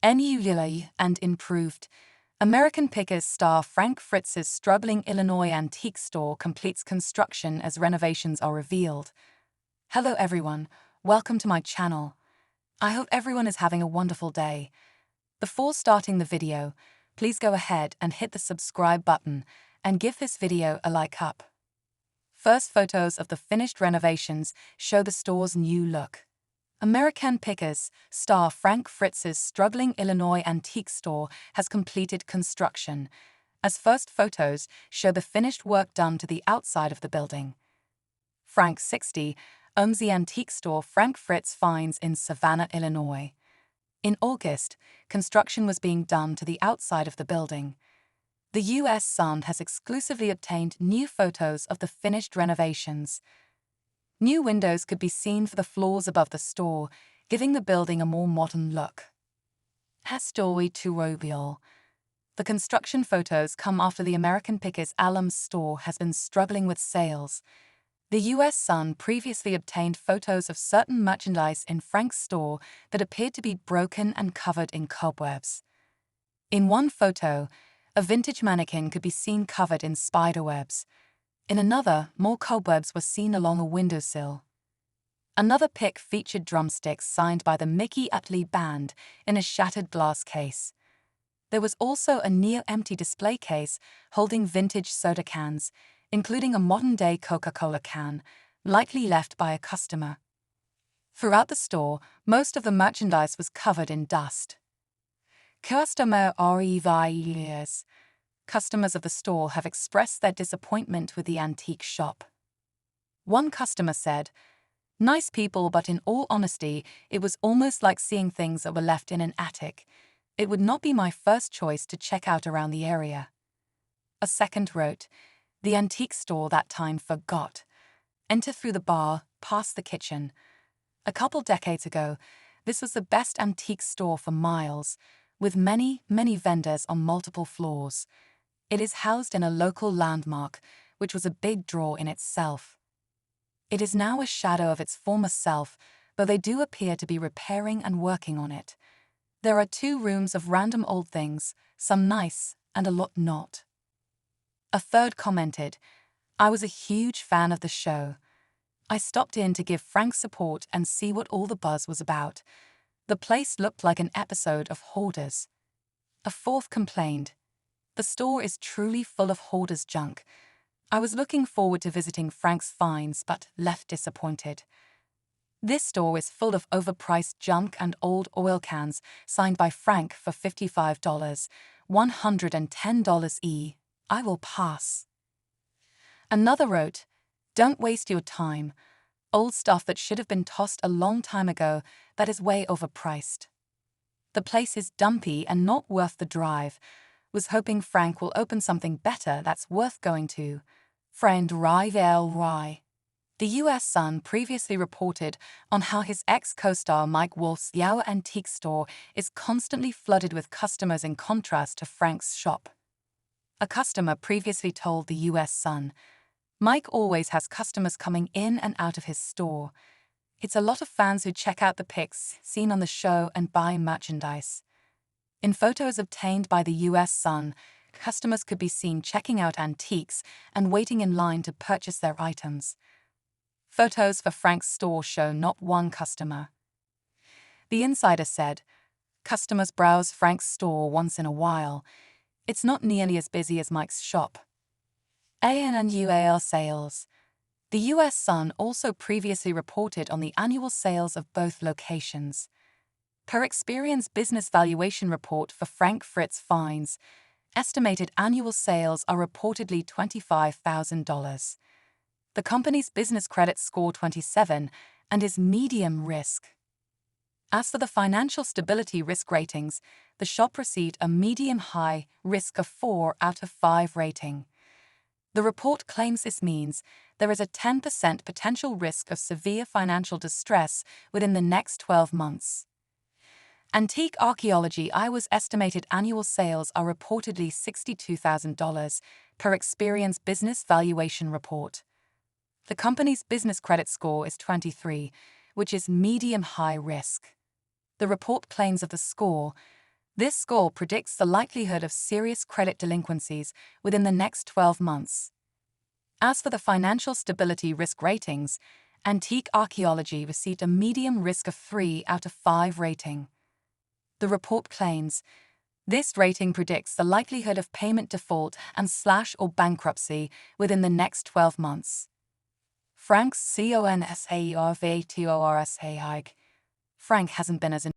Newly and improved. American Pickers star Frank Fritz's struggling Illinois antique store completes construction as renovations are revealed. Hello everyone, welcome to my channel. I hope everyone is having a wonderful day. Before starting the video, please go ahead and hit the subscribe button and give this video a like up. First photos of the finished renovations show the store's new look. American Pickers star Frank Fritz's struggling Illinois antique store has completed construction, as first photos show the finished work done to the outside of the building. Frank, 60, owns the antique store Frank Fritz Finds in Savannah, Illinois. In August, construction was being done to the outside of the building. The U.S. Sun has exclusively obtained new photos of the finished renovations. New windows could be seen for the floors above the store, giving the building a more modern look. Story to reveal. The construction photos come after the American Pickers Alums store has been struggling with sales. The U.S. Sun previously obtained photos of certain merchandise in Frank's store that appeared to be broken and covered in cobwebs. In one photo, a vintage mannequin could be seen covered in spiderwebs. In another, more cobwebs were seen along a windowsill. Another pic featured drumsticks signed by the Mickey Utley Band in a shattered glass case. There was also a near-empty display case holding vintage soda cans, including a modern-day Coca-Cola can, likely left by a customer. Throughout the store, most of the merchandise was covered in dust. Customers of the store have expressed their disappointment with the antique shop. One customer said, "Nice people, but in all honesty, it was almost like seeing things that were left in an attic. It would not be my first choice to check out around the area." A second wrote, "The antique store that time forgot. Enter through the bar, past the kitchen. A couple decades ago, this was the best antique store for miles, with many vendors on multiple floors. It is housed in a local landmark, which was a big draw in itself. It is now a shadow of its former self, though they do appear to be repairing and working on it. There are 2 rooms of random old things, some nice and a lot not." A third commented, "I was a huge fan of the show. I stopped in to give Frank support and see what all the buzz was about. The place looked like an episode of Hoarders." A fourth complained, "The store is truly full of hoarders' junk. I was looking forward to visiting Frank's finds but left disappointed. This store is full of overpriced junk and old oil cans signed by Frank for $55, $110 I will pass." Another wrote, "Don't waste your time. Old stuff that should have been tossed a long time ago that is way overpriced. The place is dumpy and not worth the drive. Was hoping Frank will open something better that's worth going to. Friend Rye." The U.S. Sun previously reported on how his ex-co-star Mike Wolf's Yower antique store is constantly flooded with customers in contrast to Frank's shop. A customer previously told the U.S. Sun, "Mike always has customers coming in and out of his store. It's a lot of fans who check out the pics seen on the show and buy merchandise." In photos obtained by the U.S. Sun, customers could be seen checking out antiques and waiting in line to purchase their items. Photos for Frank's store show not one customer. The insider said, "Customers browse Frank's store once in a while. It's not nearly as busy as Mike's shop." Annual sales. The U.S. Sun also previously reported on the annual sales of both locations. Per Experian's business valuation report for Frank Fritz Finds, estimated annual sales are reportedly $25,000. The company's business credit score 27 and is medium risk. As for the financial stability risk ratings, the shop received a medium-high risk of 4 out of 5 rating. The report claims this means there is a 10% potential risk of severe financial distress within the next 12 months. Antique Archaeology Iowa's estimated annual sales are reportedly $62,000 per Experian's business valuation report. The company's business credit score is 23, which is medium-high risk. The report claims of the score, This score predicts the likelihood of serious credit delinquencies within the next 12 months. As for the financial stability risk ratings, Antique Archaeology received a medium risk of 3 out of 5 rating. The report claims, this rating predicts the likelihood of payment default and / or bankruptcy within the next 12 months. Frank's CONSAERVATORSAIG. Frank hasn't been as